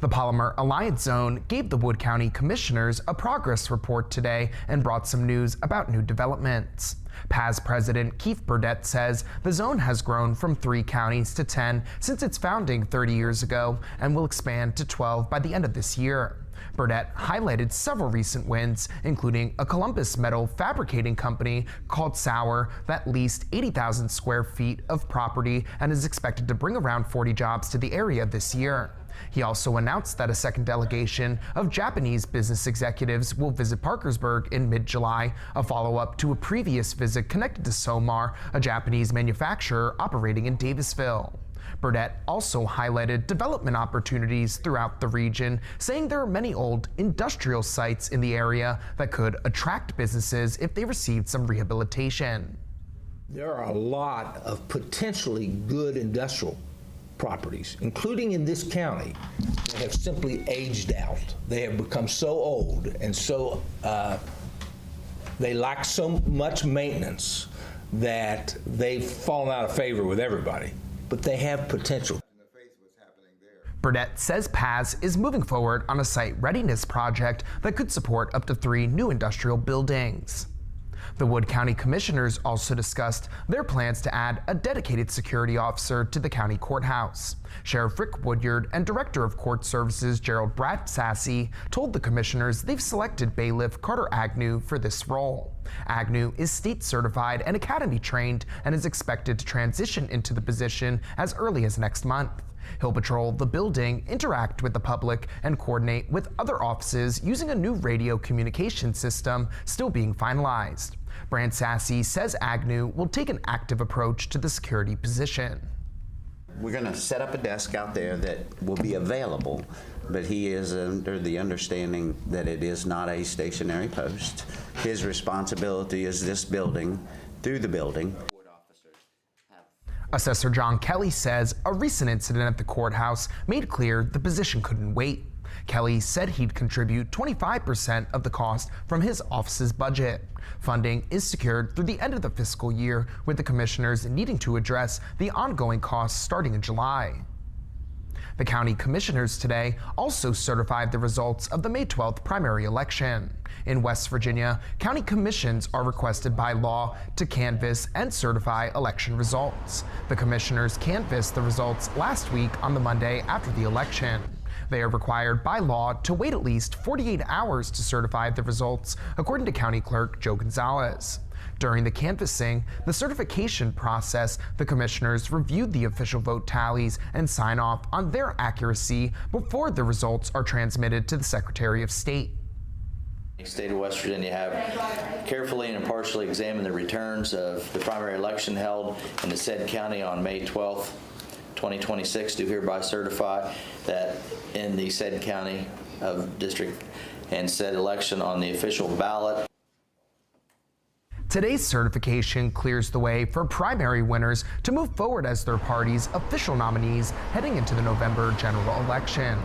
The Polymer Alliance Zone gave the Wood County Commissioners a progress report today and brought some news about new developments. PAZ President Keith Burdett says the zone has grown from 3 counties to 10 since its founding 30 years ago and will expand to 12 by the end of this year. Burdett highlighted several recent wins, including a Columbus metal fabricating company called Sauer that leased 80,000 square feet of property and is expected to bring around 40 jobs to the area this year. He also announced that a second delegation of Japanese business executives will visit Parkersburg in mid-July, a follow-up to a previous visit connected to Somar, a Japanese manufacturer operating in Davisville. Burdett also highlighted development opportunities throughout the region, saying there are many old industrial sites in the area that could attract businesses if they received some rehabilitation. There are a lot of potentially good industrial properties, including in this county, that have simply aged out. They have become so old and so they lack so much maintenance that they've fallen out of favor with everybody, but they have potential. Burdett says PAZ is moving forward on a site readiness project that could support up to 3 new industrial buildings. The Wood County Commissioners also discussed their plans to add a dedicated security officer to the county courthouse. Sheriff Rick Woodyard and Director of Court Services Gerald Sassy told the Commissioners they've selected bailiff Carter Agnew for this role. Agnew is state certified and academy trained and is expected to transition into the position as early as next month. He'll patrol the building, interact with the public, and coordinate with other offices using a new radio communication system still being finalized. Sassy says Agnew will take an active approach to the security position. We're going to set up a desk out there that will be available, but he is under the understanding that it is not a stationary post. His responsibility is this building, through the building. Assessor John Kelly says a recent incident at the courthouse made clear the position couldn't wait. Kelly said he'd contribute 25% of the cost from his office's budget. Funding is secured through the end of the fiscal year, with the Commissioners needing to address the ongoing costs starting in July. The County Commissioners today also certified the results of the May 12th primary election. In West Virginia, county commissions are requested by law to canvass and certify election results. The Commissioners canvassed the results last week on the Monday after the election. They are required by law to wait at least 48 hours to certify the results, according to County Clerk Joe Gonzalez. During the canvassing, the certification process, the Commissioners reviewed the official vote tallies and sign off on their accuracy before the results are transmitted to the Secretary of State. The state of West Virginia have carefully and impartially examined the returns of the primary election held in the said county on May 12th, 2026, do hereby certify that in the said county of district and said election on the official ballot. Today's certification clears the way for primary winners to move forward as their party's official nominees heading into the November general election.